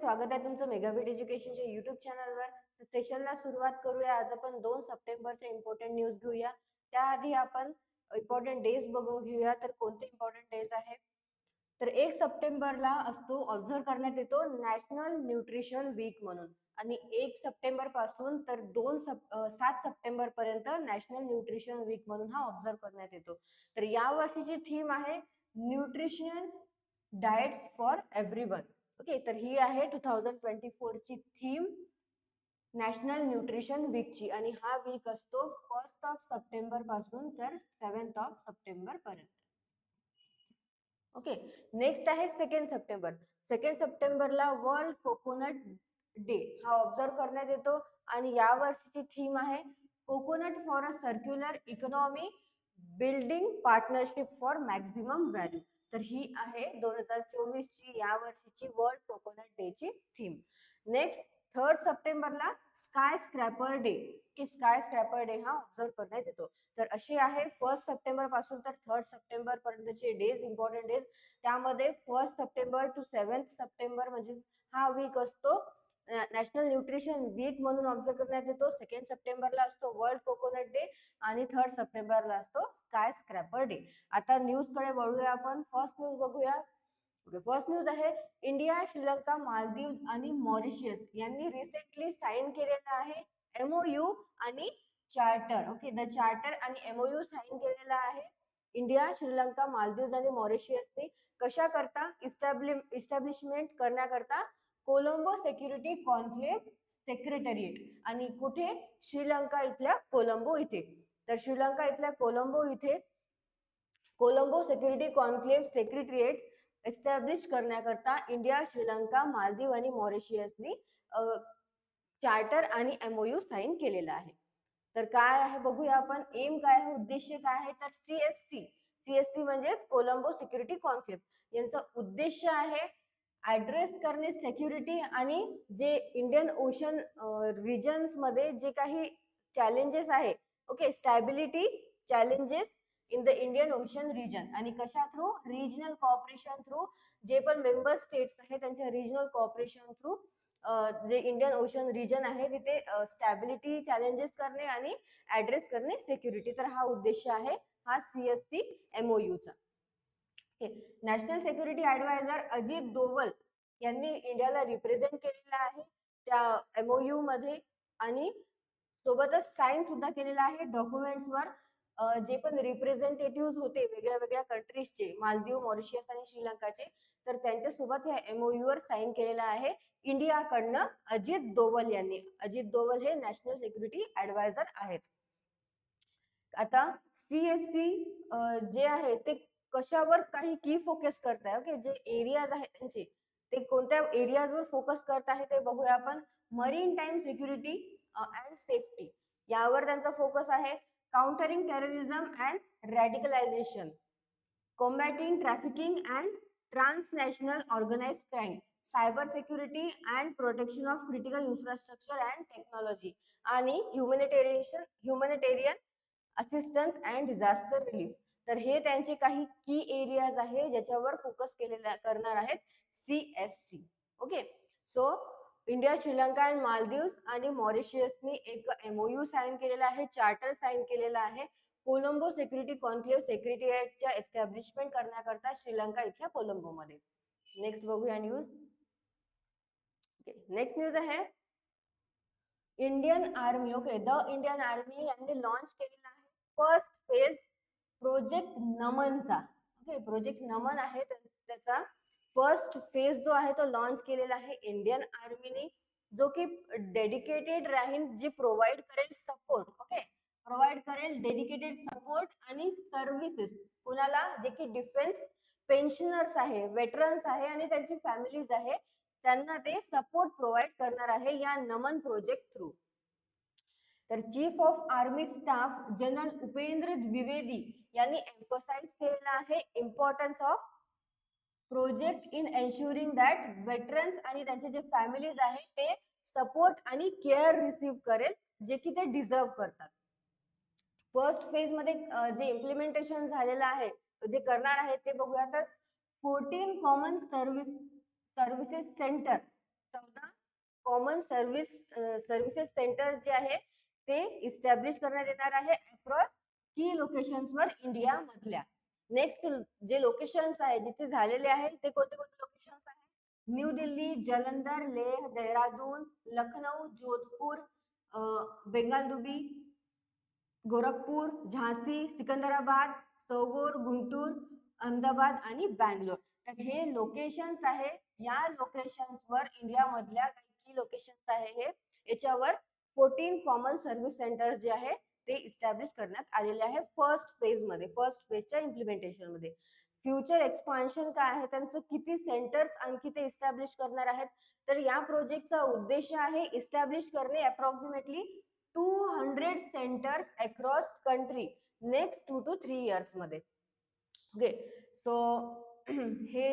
स्वागत आहे तुमचं मेगाबिट एज्युकेशनच्या युट्यूब चॅनलवर. सेशनला सुरुवात करूया. आज आपण 2 सप्टेंबरच्या इम्पॉर्टंट न्यूज घेऊया. त्याआधी आपण इम्पॉर्टंट डेज बघून घेऊया. तर कोणते इम्पॉर्टंट डेज आहे? तर 1 सप्टेंबरला असतो ऑब्झर्व करण्यात येतो नॅशनल न्यूट्रिशन वीक म्हणून, आणि 1 सप्टेंबर पासून तर 7 सप्टेंबर पर्यंत नॅशनल न्यूट्रिशन वीक म्हणून हा ऑब्झर्व करण्यात येतो. तर या वर्षीची थीम आहे nutrition diet for everyone. Okay, तर ही आहे 2024 ची थीम नॅशनल न्यूट्रिशन वीकची, आणि हा वीक असतो 1 सप्टेंबर पासून तर 7 सप्टेंबर पर्यंत. ओके, नेक्स्ट आहे 2 सप्टेंबर. 2 सप्टेंबरला वर्ल्ड कोकोनट डे हा ऑब्झर्व करण्यात येतो, आणि या वर्षीची थीम आहे coconut for a circular economy building partnership for maximum value. तर ही आहे 2024 ची या वर्षीची वर्ल्ड कोकोनट डे ची थीम. नेक्स्ट 3 सप्टेंबरला स्काय स्क्रॅपर डे, की स्काय स्क्रॅपर डे हा ऑब्झर्व करण्यात येतो. तर अशी आहे 1 सप्टेंबर पासून तर 3 सप्टेंबर पर्यंतचे डेज, इम्पॉर्टंट डेज. त्यामध्ये 1 सप्टेंबर टू 7 सप्टेंबर म्हणजे हा वीक असतो नॅशनल न्यूट्रिशन वीक म्हणून ऑब्झर्व करण्यात येतो. 2 सप्टेंबरला असतो वर्ल्ड कोकोनट डे, आणि 3 सप्टेंबरला असतो स्काय स्क्रॅपर डे. आता न्यूज कडे वळूया आपण. फर्स्ट न्यूज बघूया. फर्स्ट न्यूज आहे इंडिया, श्रीलंका, मालदीव आणि मॉरिशियस यांनी रिसेंटली साइन केलेला आहे MOU आणि चार्टर. ओके, द चार्टर आणि MOU साइन केलेला आहे इंडिया, श्रीलंका, मालदीव आणि मॉरिशियसने. कशा करता? इस्टॅब्लिशमेंट करण्याकरता कोलंबो सिक्युरिटी कॉन्क्लेव्ह सेक्रेटरिएट, आणि कुठे? श्रीलंका इथल्या कोलंबो इथे. तर श्रीलंका इथल्या कोलंबो इथे Colombo security conclave secretariat establish करण्याकरता इंडिया, श्रीलंका, मालदीव आणि मॉरिशियसनी चार्टर आणि MOU साइन केलेला आहे. तर काय आहे बघूया आपण. एम काय आहे, उद्देश काय आहे? तर CSC म्हणजे कोलंबो सिक्युरिटी कॉन्क्लेव्ह यांचा उद्देश आहे ऍड्रेस करणे सिक्युरिटी आणि जे इंडियन ओशन रिजन्स मध्ये जे काही चॅलेंजेस आहे, okay, stability challenges in the Indian ocean region, आणि कशा थ्रू? Regional corporation through. जे पण मेंबर स्टेट्स आहे त्यांच्या रिजनल कॉपरेशन थ्रू जे इंडियन ओशन रिजन आहे तिथे स्टॅबिलिटी चॅलेंजेस करणे आणि ऍड्रेस करणे सिक्युरिटी. तर हा उद्देश आहे हा CSC MOU चा. National security adviser Ajit Doval यांनी इंडियाला रिप्रेझेंट केलेला आहे त्या MOU मध्ये, आणि सोबतच साइन सुद्धा केलेला आहे डॉक्युमेंट्सवर. जे पण रिप्रेझेंटेटिव्ह होते वेगळ्या वेगळ्या कंट्रीजचे, मालदीव, मॉरिशियस आणि श्रीलंकाचे, तर त्यांच्यासोबत ह्या MOU वर साइन केलेला आहे इंडियाकडनं अजित डोवल यांनी. अजित डोवल हे नॅशनल सिक्युरिटी ऍडवायझर आहेत. आता CSC जे आहे ते कशावर काही की फोकस करत आहे? ओके, जे एरियाज आहेत त्यांचे ते कोणत्या एरियाजवर फोकस करत आहे ते बघूया आपण. Marine time security and safety यावर त्यांचा फोकस आहे. Countering terrorism and radicalisation, combating trafficking and transnational organised crime, cyber security and protection of critical infrastructure and technology, आणि humanitarian assistance and disaster relief. तर हे त्यांचे काही की एरियाज आहे ज्याच्यावर फोकस करणार आहेत CSC. Okay, so India, Sri Lanka आणि मालदीव्स आणि मॉरिशियसनी एक MOU साइन केलेला आहे, चार्टर साइन केलेला आहे कोलंबो सिक्युरिटी कॉन्क्लेव्ह सेक्रेटरिएटच्या एस्टॅब्लिशमेंट करण्याकरता श्रीलंका इथल्या कोलंबो मध्ये. नेक्स्ट बघूया न्यूज. नेक्स्ट न्यूज आहे Indian army. Okay, the Indian army यांनी लॉन्च केलेला आहे फर्स्ट फेज प्रोजेक्ट नमनचा. ओके, प्रोजेक्ट नमन आहे त्याचा फर्स्ट फेज जो आहे तो लॉन्च केलेला आहे इंडियन आर्मीने, जो की डेडिकेटेड राहील, जी प्रोव्हाइड करेल सपोर्ट. ओके, प्रोव्हाइड करेल डेडिकेटेड सपोर्ट आणि सर्व्हिसेस कुणाला? जे की डिफेन्स पेन्शनर्स आहे, वेटरन्स आहे आणि त्यांची फॅमिलीज आहे, त्यांना ते सपोर्ट प्रोव्हाइड करणार आहे या नमन प्रोजेक्ट थ्रू. तर chief of army staff general Upendra Dwivedi यांनी एम्फसाइज केलेला आहे importance of project in ensuring that veterans आणि त्यांचे जे फॅमिलीज आहे ते सपोर्ट आणि केअर रिसीव्ह करेल जे की ते डिझर्व करतात. फर्स्ट फेज मध्ये जे इम्प्लिमेंटेशन झालेलं आहे, जे करणार आहे ते बघूया. तर 14 common services 14 common services centre जे आहे ते इस्टॅब्लिश करण्यात येणार आहे अक्रॉस की लोकेशन्सवर इंडिया मधल्या. नेक्स्ट जे लोकेशन्स आहे जिथे झालेले आहे ते कोणते कोणते लोकेशन्स आहेत? न्यू दिल्ली, जलंधर, लेह, देहरादून, लखनऊ, जोधपूर, बेंगालुरु, गोरखपूर, झांसी, सिकंदराबाद, सोगोर, गुंटूर, अहमदाबाद आणि बँगलोर. तर हे लोकेशन्स आहे. या लोकेशन्सवर इंडिया मधल्या काही लोकेशन्स आहे हे याच्यावर 14 कॉमन सर्व्हिस सेंटर जे आहे ते इस्टॅब्लिश करण्यात आलेले आहे फर्स्ट फेज मध्ये, फर्स्ट फेजच्या इम्प्लिमेंटेशन मध्ये. फ्युचर एक्सपान्शन काय आहे त्यांचं, किती सेंटर्स आणखी ते इस्टॅब्लिश करणार आहेत, तर या प्रोजेक्टचा उद्देश आहे इस्टॅब्लिश करणे approximately 200 centres across country next 2 to 3 years मध्ये. ओके, सो हे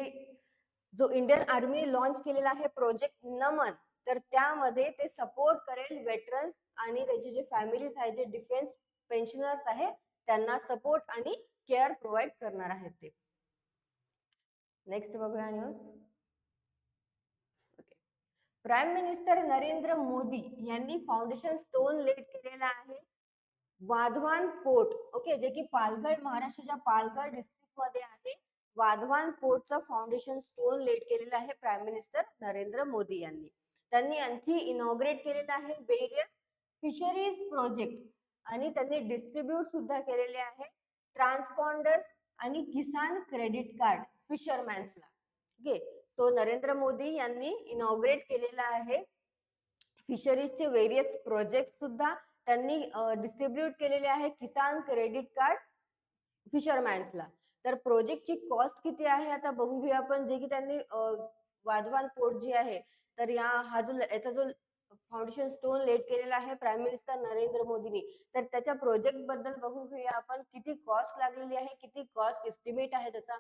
जो इंडियन आर्मी लॉन्च केलेला आहे प्रोजेक्ट नमन, तर त्यामध्ये ते सपोर्ट करेल वेटरन्स आणि त्याचे जे फॅमिलीज आहेत, जे डिफेन्स पेन्शनर्स आहे त्यांना सपोर्ट आणि केअर प्रोव्हाइड करणार आहेत ते. नेक्स्ट बघूया news. Prime minister Narendra Modi यांनी फाउंडेशन स्टोन लेट केलेला आहे वाधवान पोर्ट. ओके, जे की पालघर, महाराष्ट्राच्या पालघर डिस्ट्रिक्ट मध्ये आहे. वाधवान पोर्टचं फाउंडेशन स्टोन लेट केलेलं आहे प्राईम मिनिस्टर नरेंद्र मोदी यांनी. त्यांनी आणखी इनॉग्रेट केलेलं आहे वेरियस फिशरीज प्रोजेक्ट आणि त्यांनी डिस्ट्रीब्यूट सुद्धा केलेले आहे ट्रान्सपॉन्डर्स आणि किसान क्रेडिट कार्ड फिशरमॅन्सला. ओके, तो नरेंद्र मोदी यांनी इनॉग्रेट केलेला आहे. फिशरीजचे वेरियस प्रोजेक्ट सुद्धा त्यांनी डिस्ट्रीब्यूट केलेले आहे किसान क्रेडिट कार्ड फिशरमॅन्सला. तर प्रोजेक्टची कॉस्ट किती आहे आता बघून घेऊया आपण. जे की त्यांनी वाधवान पोर्ट जी आहे तर याचा जो फाउंडेशन स्टोन लेट केलेला आहे प्राईम मिनिस्टर नरेंद्र मोदींनी, तर त्याच्या प्रोजेक्ट बद्दल बघून घेऊया आपण किती कॉस्ट लागलेली आहे, किती कॉस्ट एस्टिमेट आहे त्याचा.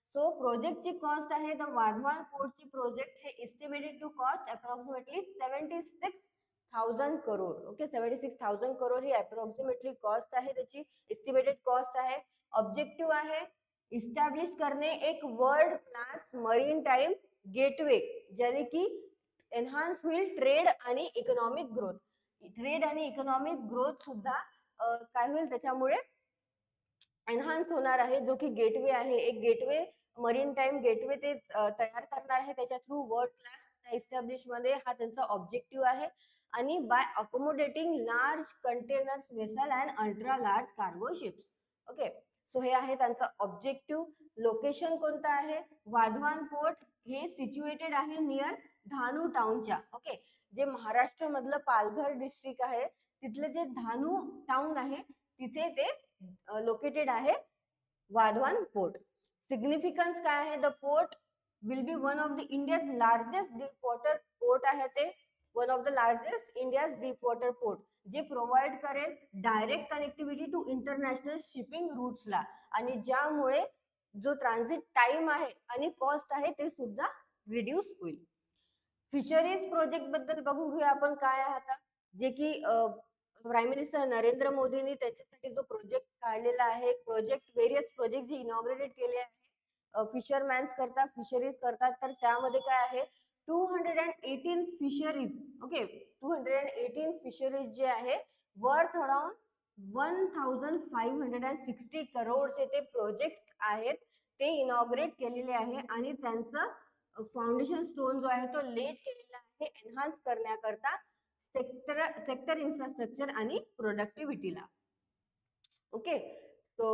सो प्रोजेक्टची कॉस्ट आहे द वाधवान पोर्टची प्रोजेक्ट हे estimated to cost approximately 76,000 crore. Okay, 76,000 crore ही अप्रॉक्सिमेटली कॉस्ट आहे, त्याची एस्टिमेटेड कॉस्ट आहे. ऑब्जेक्टिव्ह आहे इस्टॅब्लिश करणे एक world class maritime gateway, ज्याने की एनहान्स होईल ट्रेड आणि इकॉनॉमिक ग्रोथ. ट्रेड आणि इकॉनॉमिक ग्रोथ सुद्धा काय होईल त्याच्यामुळे एनहान्स होणार आहे. जो की गेटवे आहे, एक गेटवे मरीन टाइम गेटवे ते तयार करणार आहे त्याच्या थ्रू वर्ल्ड क्लास एस्टॅब्लिश मध्ये. हा त्यांचा ऑब्जेक्टिव्ह आहे. आणि by accommodating large containers vessel and ultra large cargo ships. Okay, so हे आहे त्यांचा ऑब्जेक्टिव्ह. लोकेशन कोणतं आहे? वाधवान पोर्ट हे सिच्युएटेड आहे नियर धानू टाउनच्या. ओके, जे महाराष्ट्र मधलं पालघर डिस्ट्रिक्ट आहे तिथलं जे धानू टाउन आहे तिथे ते लोकेटेड आहे वाधवान पोर्ट. सिग्निफिकन्स काय आहे? The port will be one of the India's largest deep water port आहे. ते one of the largest India's deep water port जे प्रोव्हाइड करेल direct connectivity to international shipping रूट्सला, आणि ज्यामुळे जो ट्रान्झिट टाइम आहे आणि कॉस्ट आहे ते सुद्धा रिड्यूस होईल. फिशरीज प्रोजेक्ट बद्दल बघून घेऊया आपण काय आहे आता. जे की प्राईम मिनिस्टर नरेंद्र मोदींनी त्याच्यासाठी जो प्रोजेक्ट काढलेला आहे, प्रोजेक्ट वेरियस प्रोजेक्ट जे इनॉग्रेटेड केले आहे फिशरमॅन्स करता, फिशरीज करतात, तर त्यामध्ये काय आहे 218 फिशरीज. ओके, 218 फिशरीज जे आहे वर्थ अराउंड 1560 करोडचे ते प्रोजेक्ट आहेत ते इनॉग्रेट केलेले आहे. आणि त्यांचं फाउंडेशन स्टोन जो आहे तो लेट केलेला आहे एनहान्स करण्याकरता सेक्टर इन्फ्रास्ट्रक्चर आणि प्रोडक्टिव्हिटीला. ओके, सो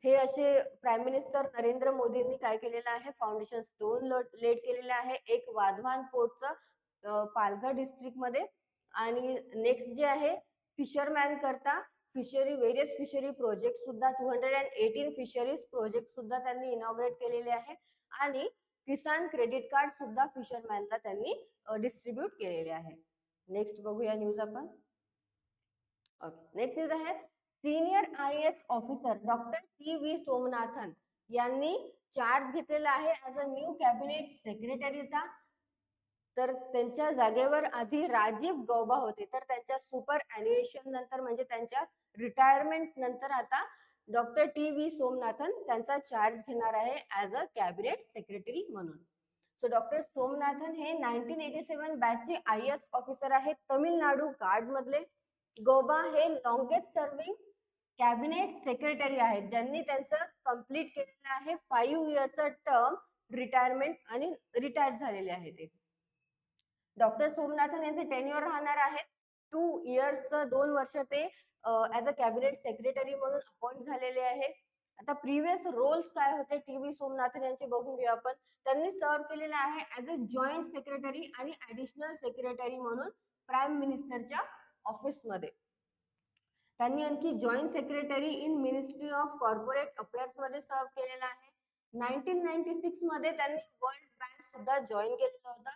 हे असे प्राईम मिनिस्टर नरेंद्र मोदींनी काय केलेलं आहे फाउंडेशन स्टोन लेट केलेलं आहे एक वाधवान पोर्टचं पालघर डिस्ट्रिक्ट मध्ये. आणि नेक्स्ट जे आहे फिशरमॅन करता फिशरी वेरियस फिशरी प्रोजेक्ट सुद्धा 218 फिशरीज प्रोजेक्ट सुद्धा त्यांनी इनॉग्रेट केलेले आहे. आणि किसान क्रेडिट कार्ड सुद्धा फिशरमॅनला त्यांनी डिस्ट्रीब्यूट केलेले आहे. नेक्स्ट बघूया न्यूज आपण. नेक्स्ट न्यूज आहे senior IAS officer doctor TV Somanathan यांनी चार्ज घेतलेला आहे ॲज अ न्यू कॅबिनेट सेक्रेटरीचा. तर त्यांच्या जागेवर आधी राजीव गौबा होते, तर त्यांच्या सुपर ॲन्युएशन नंतर म्हणजे त्यांच्या रिटायरमेंट नंतर आता डॉक्टर TV सोमनाथन त्यांचा चार्ज घेणार आहे ॲज अ कॅबिनेट सेक्रेटरी म्हणून. सो डॉक्टर सोमनाथन हे 1987 बॅचचे IAS ऑफिसर आहेत, तमिळनाडू गार्ड मधले. गौबा हे लॉंगेस्ट सर्विंग कॅबिनेट सेक्रेटरी आहेत, ज्यांनी त्यांचं कंप्लीट केलेलं आहे 5 इयरचं टर्म रिटायरमेंट आणि रिटायर झालेले आहे ते. डॉक्टर सोमनाथन यांचे टेन्युअर राहणार आहे 2 इयर्सचं, 2 वर्ष ते ऍज अ कॅबिनेट सेक्रेटरी म्हणून अपॉइंट झालेले आहे. आता प्रिव्हियस रोल्स काय होते टीव्ही सोमनाथन यांचे बघून घेऊ आपण. त्यांनी सर्व केलेले आहे ऍज अ जॉईंट सेक्रेटरी आणि ऍडिशनल सेक्रेटरी म्हणून प्राईम मिनिस्टरच्या ऑफिसमध्ये. त्यांनी आणखी joint secretary in ministry of corporate affairs मध्ये सर्व केलेला आहे. 1996 मध्ये त्यांनी वर्ल्ड बँक सुद्धा जॉईन केलेला होता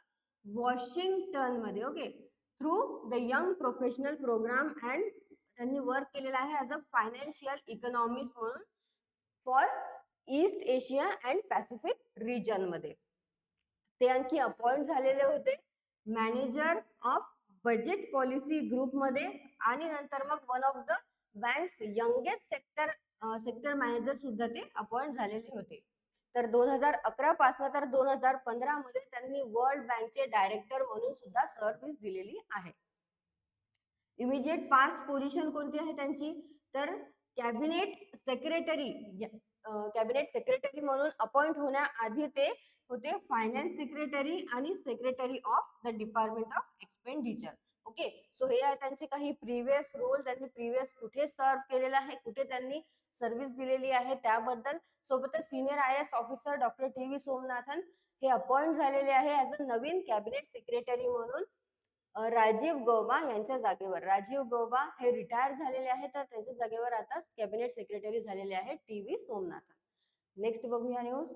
वॉशिंग्टन मध्ये. Okay, through the young professional program and त्यांनी वर्क केलेला आहे ऍज अ फायनान्शियल इकॉनॉमिस्ट म्हणून for East Asia and Pacific region मध्ये. ते आणखी अपॉइंट झालेले होते manager of budget policy group मध्ये आणि नंतर मग one of the bank's youngest sector manager सुद्धा ते अपॉइंट झालेले होते. तर 2011 पासून तर 2015 मध्ये त्यांनी वर्ल्ड बँकचे डायरेक्टर म्हणून सुद्धा सर्व्हिस दिलेली आहे. इमिजिएट पास्ट पोझिशन कोणती आहे त्यांची, तर कॅबिनेट सेक्रेटरी म्हणून अपॉइंट होण्याआधी ते होते फायनान्स सेक्रेटरी आणि secretary of the department of expenditure. Okay, so हे आहे त्यांचे काही प्रिव्हियस रोल, त्यांनी प्रिव्हियस कुठे सर्व केलेला आहे, कुठे त्यांनी सर्व्हिस दिलेली आहे त्याबद्दल. सोबतच senior IAS officer doctor TV Somanathan हे अपॉइंट झालेले आहे ऍज अ नवीन कॅबिनेट सेक्रेटरी म्हणून राजीव गौबा यांच्या जागेवर. राजीव गौबा हे रिटायर झालेले आहेत, तर त्यांच्या जागेवर आता कॅबिनेट सेक्रेटरी झालेले आहेत टीव्ही सोमनाथन. नेक्स्ट बघूया न्यूज.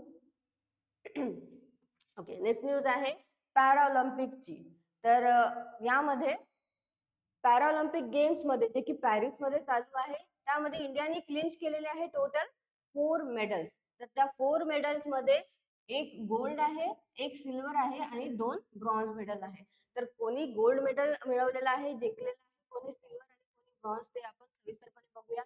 ओके, नेक्स्ट न्यूज आहे पॅराऑलिम्पिकची. तर यामध्ये पॅराऑलिम्पिक गेम्स मध्ये जे की पॅरिस मध्ये चालू आहे, त्यामध्ये इंडियाने क्लिंच केलेले आहे टोटल 4 मेडल्स. तर त्या 4 मेडल्स मध्ये 1 गोल्ड आहे, 1 सिल्वर आहे आणि 2 ब्रॉन्झ मेडल आहे. तर कोणी गोल्ड मेडल मिळवलेलं आहे, जिंकलेलं आहे, कोणी सिल्वर आणि कोणी ब्रॉन्झ, ते आपण सविस्तरपणे बघूया.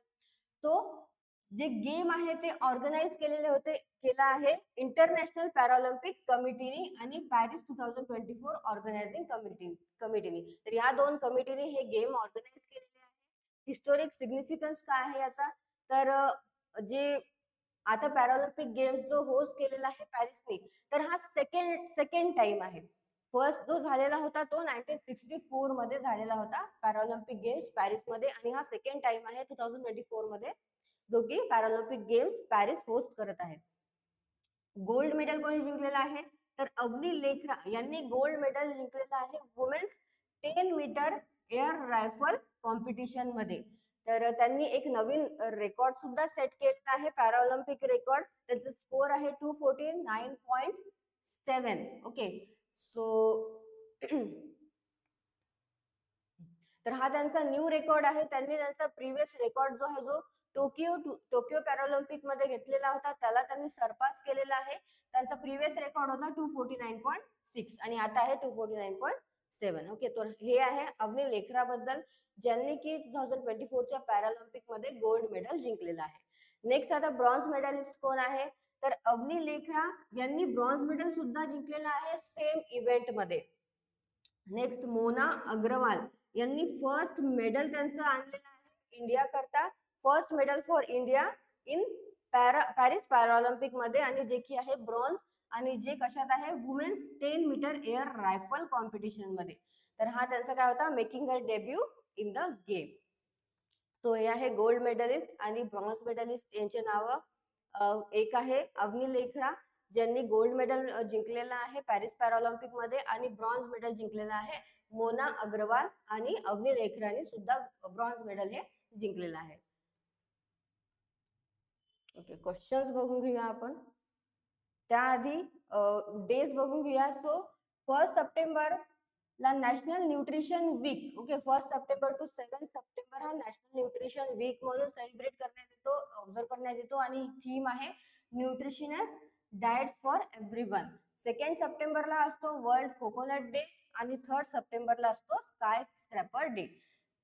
तो जे गेम आहे ते ऑर्गनाइज केला आहे इंटरनॅशनल पॅराऑलिम्पिक कमिटीने आणि पॅरिस 2024 ऑर्गनायझिंग कमिटीने. तर या 2 कमिटीने हे गेम ऑर्गनाइज केलेले आहे. हिस्टोरिक सिग्निफिकन्स काय आहे याचा, तर जे आता पॅराऑलिम्पिक गेम्स जो होस्ट केलेला आहे पॅरिसने, तर हा सेकंड टाइम आहे. फर्स्ट जो झालेला होता तो 1964 मध्ये झालेला होता पॅराऑलिम्पिक गेम्स पॅरिस मध्ये, आणि हा सेकंड टाइम आहे 2024 मध्ये जो की पॅराऑलिम्पिक गेम्स पॅरिस होस्ट करत आहे. गोल्ड मेडल कोणी जिंकलेला आहे, तर अवनी लेखरा यांनी गोल्ड मेडल जिंकलेला आहे women's 10 metre air rifle competition मध्ये. तर त्यांनी एक नवीन रेकॉर्ड सुद्धा सेट केलेला आहे, पॅराऑलिम्पिक रेकॉर्ड. त्याचा स्कोर आहे 249.7. ओके, सो तर हा त्यांचा न्यू रेकॉर्ड आहे. त्यांनी त्यांचा प्रिव्हियस रेकॉर्ड जो आहे, जो टोकियो पॅराऑलिम्पिक मध्ये घेतलेला होता, त्याला त्यांनी सरपास केलेला आहे. त्यांचा प्रिव्हियस रेकॉर्ड होता 249.6 आणि आता आहे 249.7. ओके, तर हे आहे अवनी लेखरा बद्दल, ज्यांनी की 2024च्या पॅराऑलिम्पिक मध्ये गोल्ड मेडल जिंकलेला आहे. नेक्स्ट आता ब्रॉन्झ मेडलिस्ट कोण आहे, तर अवनी लेखरा यांनी ब्रॉन्झ मेडल सुद्धा जिंकलेला आहे सेम इव्हेंट मध्ये. नेक्स्ट मोना अग्रवाल यांनी फर्स्ट मेडल त्यांचं आणलेलं आहे इंडिया करता, first medal for India in Paris Paralympic मध्ये, आणि जे की आहे ब्रॉन्झ, आणि जे कशात आहे women's 10 metre air rifle competition मध्ये. तर हा त्यांचा काय होता, making a debut in the game. So हे आहे गोल्ड मेडलिस्ट आणि ब्रॉन्झ मेडलिस्ट यांचे नाव. एक आहे अवनी लेखरा ज्यांनी गोल्ड मेडल जिंकलेला आहे पॅरिस पॅराऑलिम्पिक मध्ये, आणि ब्रॉन्झ मेडल जिंकलेला आहे मोना अग्रवाल, आणि अवनी लेखराने सुद्धा ब्रॉन्झ मेडल हे जिंकलेलं आहे. ओके, क्वेश्चन्स बघून घेऊया आपण. त्याआधी डेज बघून घेऊया. सो 1 सप्टेंबर ला national nutrition week. Okay, 1 September to 7 September हा नॅशनल न्यूट्रिशन वीक म्हणून सेलिब्रेट करण्यात येतो, ऑब्झर्व करण्यात येतो, आणि थीम आहे न्यूट्रिशनस डाएट्स फॉर एव्हरीवन. 2 सप्टेंबरला असतो वर्ल्ड कोकोनट डे, आणि 3 सप्टेंबरला असतो स्काय स्क्रॅपर डे.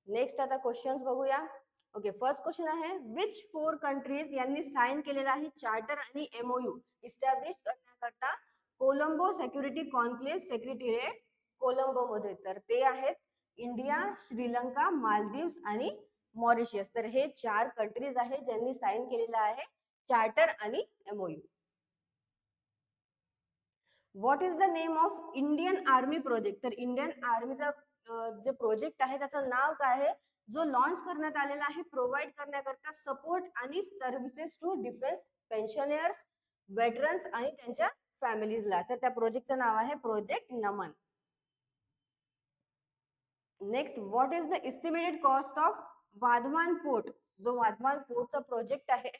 नेक्स्ट आता क्वेश्चन्स बघूया. ओके, फर्स्ट क्वेश्चन आहे विच 4 कंट्रीज यांनी साइन केलेला आहे चार्टर आणि MOU इस्टॅब्लिश करण्याकरता Colombo security conclave secretariat Colombo मध्ये. तर ते आहेत इंडिया, श्रीलंका, मालदीव्स आणि मॉरिशियस. तर हे 4 कंट्रीज आहेत ज्यांनी साइन केलेला आहे चार्टर आणि MOU. What is the name of Indian army project. तर इंडियन आर्मीचा जे प्रोजेक्ट आहे त्याचं नाव काय आहे, जो लॉन्च करण्यात आलेला आहे प्रोव्हाइड करण्याकरता सपोर्ट आणि services to defence pensioners, veterans आणि त्यांच्या फॅमिलीजला. तर त्या प्रोजेक्टचं नाव आहे project Naman. Next, what is the estimated cost of Wadhwan port. जो वाधवान पोर्टचा प्रोजेक्ट आहे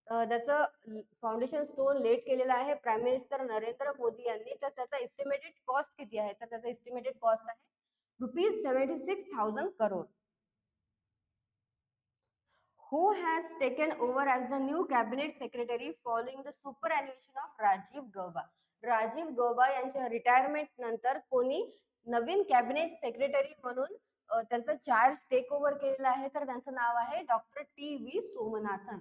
त्याचं फाउंडेशन स्टोन लेट केलेला आहे प्राईम मिनिस्टर नरेंद्र मोदी यांनी. तर त्याचा एस्टिमेटेड कॉस्ट किती आहे, तर त्याचा एस्टिमेटेड कॉस्ट आहे ₹76,000 crore. Who has taken over as the new cabinet secretary following the superannuation of Rajiv Gauba. Rajiv Gauba यांच्या रिटायरमेंट नंतर कोणी नवीन कॅबिनेट सेक्रेटरी म्हणून त्यांचा चार्ज टेक ओव्हर केलेला आहे, तर त्यांचं नाव आहे doctor TV Somanathan.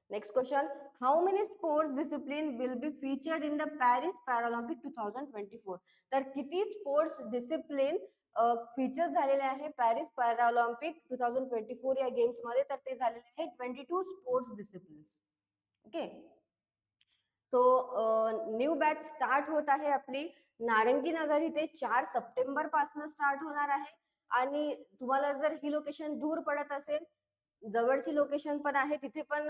Next question, how many sports discipline will be featured in the Paris Paralympic 2024. तर किती स्पोर्ट्स डिसिप्लिन फीचर झालेले आहे पॅरिस पॅरालॉम्पिक 2024 या गेम्स मध्ये. तर ते झालेले आहे 22 sports discipline. Okay, so new batch start होत आहे आपली नारंगी नगर इथे 4 सप्टेंबर पासून स्टार्ट होणार आहे. आणि तुम्हाला जर ही लोकेशन दूर पडत असेल, जवळची लोकेशन पण आहे तिथे पण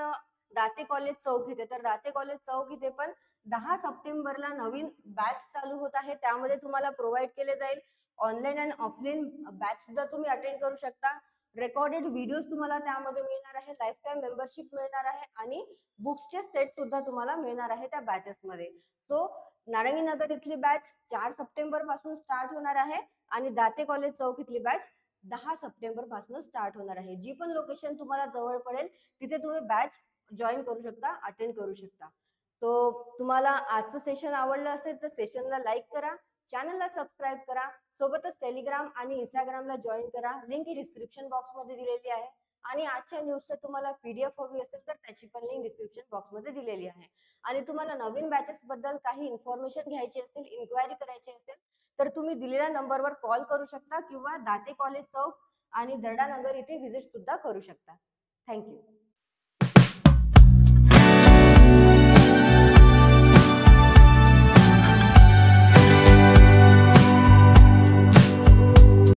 दाते कॉलेज चौक इथे. तर दाते कॉलेज चौक इथे पण 10 सप्टेंबरला नवीन बॅच चालू होत आहे. त्यामध्ये तुम्हाला प्रोव्हाइड केले जाईल ऑनलाईन आणि ऑफलाईन बॅच सुद्धा तुम्ही अटेंड करू शकता. रेकॉर्डेड व्हिडिओज तुम्हाला त्यामध्ये मिळणार आहे, लाईफ टाइम मेंबरशिप मिळणार आहे आणि बुक्सचे सेट सुद्धा तुम्हाला मिळणार आहे त्या बॅचेस मध्ये. सो नारंगी नगर इथली बॅच 4 सप्टेंबर पासून स्टार्ट होणार आहे आणि दाते कॉलेज चौक इथली बॅच 10 सप्टेंबर पासून स्टार्ट होणार आहे. जी पण लोकेशन तुम्हाला जवळ पडेल तिथे तुम्ही बॅच जॉईन करू शकता, अटेंड करू शकता. सो तुम्हाला आजचं सेशन आवडलं असेल तर सेशनला लाईक करा, चॅनलला सबस्क्राईब करा, सोबतच टेलिग्राम आणि इंस्टाग्रामला जॉईन करा. लिंक ही डिस्क्रिप्शन बॉक्स मध्ये दिलेली आहे. आणि आजच्या न्यूजचं तुम्हाला PDF हवी असेल तर त्याची पण लिंक डिस्क्रिप्शन बॉक्स मध्ये दिलेली आहे. आणि तुम्हाला नवीन बॅचेस बद्दल काही इन्फॉर्मेशन घ्यायची असेल, इन्क्वायरी करायची असेल तर तुम्ही दिलेल्या नंबरवर कॉल करू शकता किंवा दाते कॉलेज चौक आणि दर्डा नगर इथे व्हिजिट सुद्धा करू शकता. थँक्यू.